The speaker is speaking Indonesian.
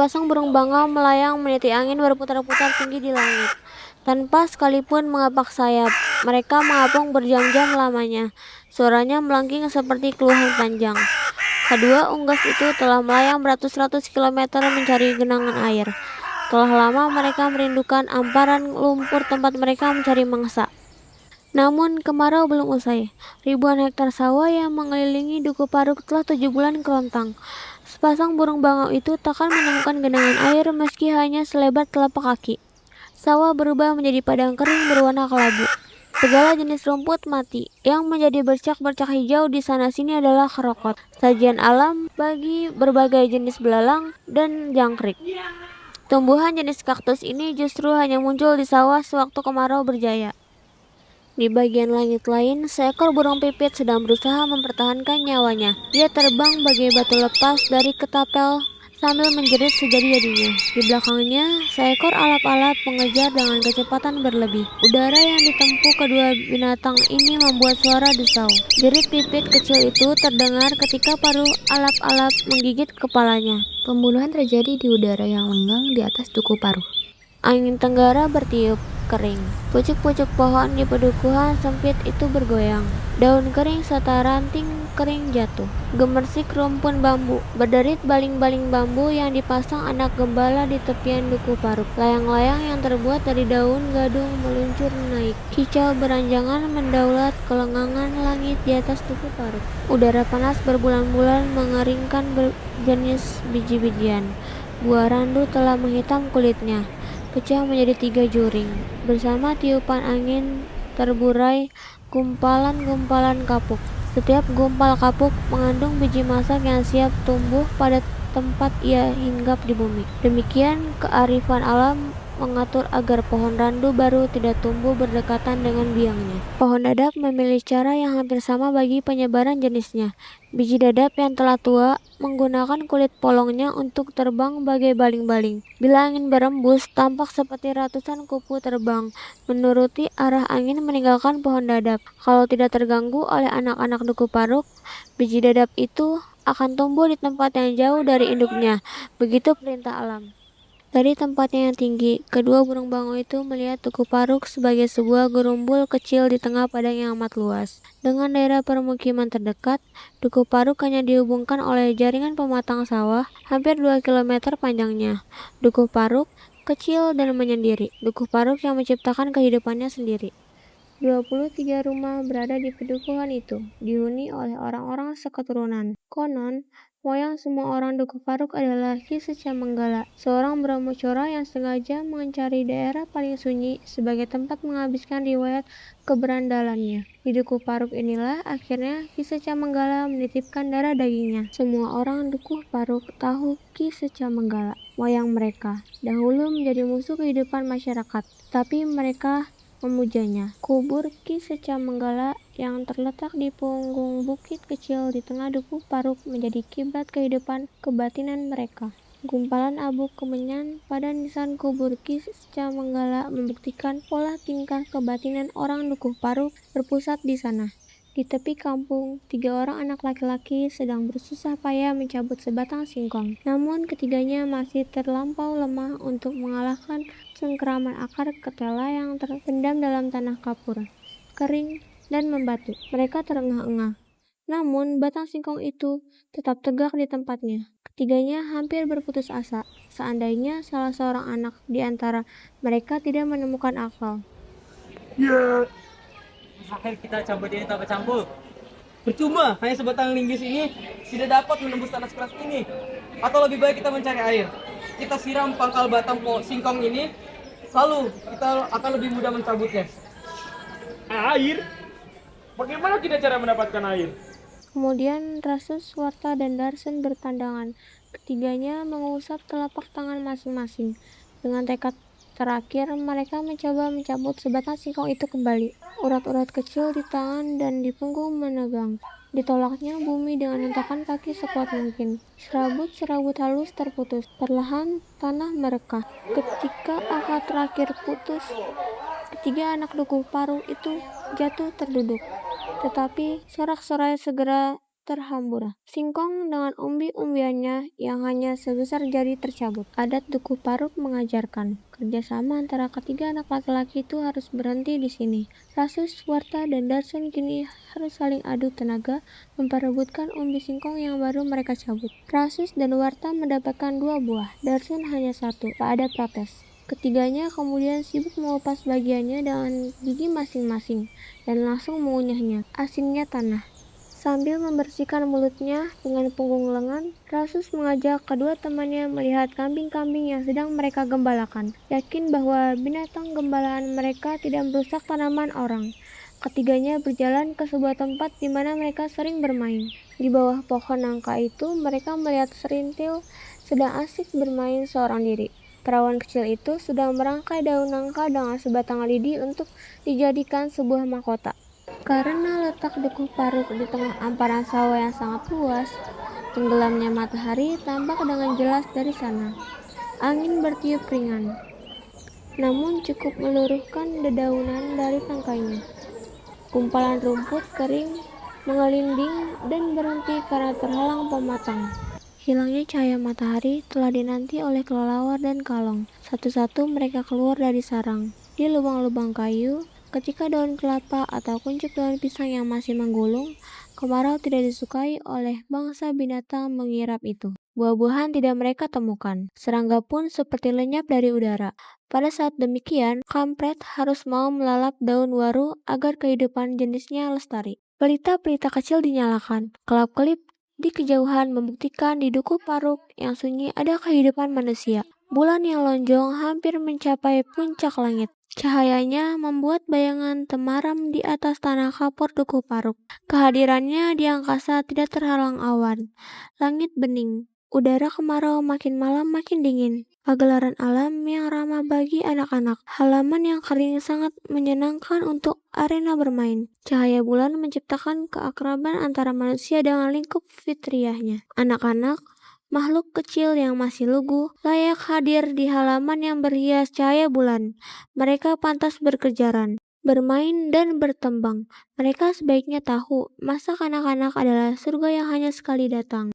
Sepasang burung bangau melayang meniti angin berputar-putar tinggi di langit. Tanpa sekalipun mengapak sayap, mereka mengapung berjam-jam lamanya. Suaranya melengking seperti keluhan panjang. Kedua unggas itu telah melayang beratus-ratus kilometer mencari genangan air. Telah lama mereka merindukan amparan lumpur tempat mereka mencari mangsa. Namun kemarau belum usai. Ribuan hektar sawah yang mengelilingi Duku Paruk telah 7 bulan kerontang. Sepasang burung bangau itu takkan menemukan genangan air meski hanya selebar telapak kaki. Sawah berubah menjadi padang kering berwarna kelabu. Segala jenis rumput mati. Yang menjadi bercak-bercak hijau di sana-sini adalah kerokot, sajian alam bagi berbagai jenis belalang dan jangkrik. Tumbuhan jenis kaktus ini justru hanya muncul di sawah sewaktu kemarau berjaya. Di bagian langit lain, seekor burung pipit sedang berusaha mempertahankan nyawanya. Dia terbang bagai batu lepas dari ketapel sambil menjerit sejadi-jadinya. Di belakangnya, seekor alap-alap mengejar dengan kecepatan berlebih. Udara yang ditempuh kedua binatang ini membuat suara desau. Jerit pipit kecil itu terdengar ketika paruh alap-alap menggigit kepalanya. Pembunuhan terjadi di udara yang lenggang di atas Duku Paruk. Angin tenggara bertiup kering. Pucuk-pucuk pohon di pedukuhan sempit itu bergoyang. Daun kering serta ranting kering jatuh. Gemersik rumpun bambu, berderit baling-baling bambu yang dipasang anak gembala di tepian Duku Paruk. Layang-layang yang terbuat dari daun gadung meluncur naik. Kicau beranjangan mendaulat kelengangan langit di atas Duku Paruk. Udara panas berbulan-bulan mengeringkan berjenis biji-bijian. Buah randu telah menghitam kulitnya, pecah menjadi 3 juring. Bersama tiupan angin terburai gumpalan-gumpalan kapuk. Setiap gumpal kapuk mengandung biji masak yang siap tumbuh pada tempat ia hinggap di bumi. Demikian kearifan alam mengatur agar pohon randu baru tidak tumbuh berdekatan dengan biangnya. Pohon dadap memilih cara yang hampir sama bagi penyebaran jenisnya. Biji dadap yang telah tua menggunakan kulit polongnya untuk terbang bagai baling-baling. Bila angin berembus, tampak seperti ratusan kupu terbang, menuruti arah angin meninggalkan pohon dadap. Kalau tidak terganggu oleh anak-anak Duku Paruk, biji dadap itu akan tumbuh di tempat yang jauh dari induknya. Begitu perintah alam. Dari tempatnya yang tinggi, kedua burung bangau itu melihat Duku Paruk sebagai sebuah gerumbul kecil di tengah padang yang amat luas. Dengan daerah permukiman terdekat, Duku Paruk hanya dihubungkan oleh jaringan pematang sawah hampir 2 kilometer panjangnya. Duku Paruk kecil dan menyendiri. Duku Paruk yang menciptakan kehidupannya sendiri. 23 rumah berada di pedukuhan itu, dihuni oleh orang-orang seketurunan. Konon, moyang semua orang Duku Paruk adalah Ki Secamanggala, seorang Brahmacora yang sengaja mencari daerah paling sunyi sebagai tempat menghabiskan riwayat keberandalannya. Di Duku Paruk inilah akhirnya Ki Secamanggala menitipkan darah dagingnya. Semua orang Duku Paruk tahu Ki Secamanggala, moyang mereka, dahulu menjadi musuh kehidupan masyarakat, tapi mereka memujanya. Kubur Ki Secamanggala yang terletak di punggung bukit kecil di tengah Duku Paruk menjadi kiblat kehidupan kebatinan mereka. Gumpalan abu kemenyan pada nisan kubur Ki Secamanggala membuktikan pola tingkah kebatinan orang Duku Paruk berpusat di sana. Di tepi kampung, 3 orang anak laki-laki sedang bersusah payah mencabut sebatang singkong. Namun ketiganya masih terlampau lemah untuk mengalahkan cengkeraman akar ketela yang terpendam dalam tanah kapur, kering, dan membatu. Mereka terengah-engah. Namun batang singkong itu tetap tegak di tempatnya. Ketiganya hampir berputus asa, seandainya salah seorang anak di antara mereka tidak menemukan akal. Ya, akhir kita cabut ini tanpa campur. Percuma, hanya sebatang linggis ini tidak dapat menembus tanah sekeras ini. Atau lebih baik kita mencari air. Kita siram pangkal batang singkong ini, lalu kita akan lebih mudah mencabutnya. Air? Bagaimana kita cara mendapatkan air? Kemudian Rasus, Warta, dan Darsen bertandangan. Ketiganya mengusap telapak tangan masing-masing. Dengan tekad terakhir, mereka mencoba mencabut sebatang singkong itu kembali. Urat-urat kecil di tangan dan di punggung menegang. Ditolaknya bumi dengan hentakan kaki sekuat mungkin. Serabut-serabut halus terputus. Perlahan tanah merekah. Ketika akar terakhir putus, ketiga anak Duku Paruk itu jatuh terduduk. Tetapi sorak-sorai segera terhambur. Singkong dengan umbi-umbiannya yang hanya sebesar jari tercabut. Adat Dukuh Paruk mengajarkan, kerjasama antara ketiga anak laki-laki itu harus berhenti di sini. Rasus, Warta, dan Darsun kini harus saling adu tenaga memperebutkan umbi singkong yang baru mereka cabut. Rasus dan Warta mendapatkan 2 buah, Darsun hanya 1. Tak ada protes. Ketiganya kemudian sibuk mengupas bagiannya dengan gigi masing-masing dan langsung mengunyahnya, asinnya tanah. Sambil membersihkan mulutnya dengan punggung lengan, Rasus mengajak kedua temannya melihat kambing-kambing yang sedang mereka gembalakan. Yakin bahwa binatang gembalaan mereka tidak merusak tanaman orang. Ketiganya berjalan ke sebuah tempat di mana mereka sering bermain. Di bawah pohon nangka itu, mereka melihat Serintil sedang asik bermain seorang diri. Perawan kecil itu sedang merangkai daun nangka dengan sebatang lidi untuk dijadikan sebuah mahkota. Karena letak Dukuh Paruk di tengah hamparan sawah yang sangat luas, tenggelamnya matahari tampak dengan jelas dari sana. Angin bertiup ringan, namun cukup meluruhkan dedaunan dari tangkainya. Gumpalan rumput kering mengelinding dan berhenti karena terhalang pematang. Hilangnya cahaya matahari telah dinanti oleh kelelawar dan kalong. Satu-satu mereka keluar dari sarang. Di lubang-lubang kayu, ketika daun kelapa atau kuncup daun pisang yang masih menggulung, kemarau tidak disukai oleh bangsa binatang mengirap itu. Buah-buahan tidak mereka temukan. Serangga pun seperti lenyap dari udara. Pada saat demikian, kampret harus mau melalap daun waru agar kehidupan jenisnya lestari. Pelita-pelita kecil dinyalakan. Kelap-kelip di kejauhan membuktikan di Dukuh Paruk yang sunyi ada kehidupan manusia. Bulan yang lonjong hampir mencapai puncak langit. Cahayanya membuat bayangan temaram di atas tanah kapur Dukuh Paruk. Kehadirannya di angkasa tidak terhalang awan. Langit bening. Udara kemarau makin malam makin dingin. Pagelaran alam yang ramah bagi anak-anak. Halaman yang kering sangat menyenangkan untuk arena bermain. Cahaya bulan menciptakan keakraban antara manusia dengan lingkup fitriahnya. Anak-anak, makhluk kecil yang masih lugu, layak hadir di halaman yang berhias cahaya bulan. Mereka pantas berkejaran, bermain dan bertembang. Mereka sebaiknya tahu, masa kanak-kanak adalah surga yang hanya sekali datang.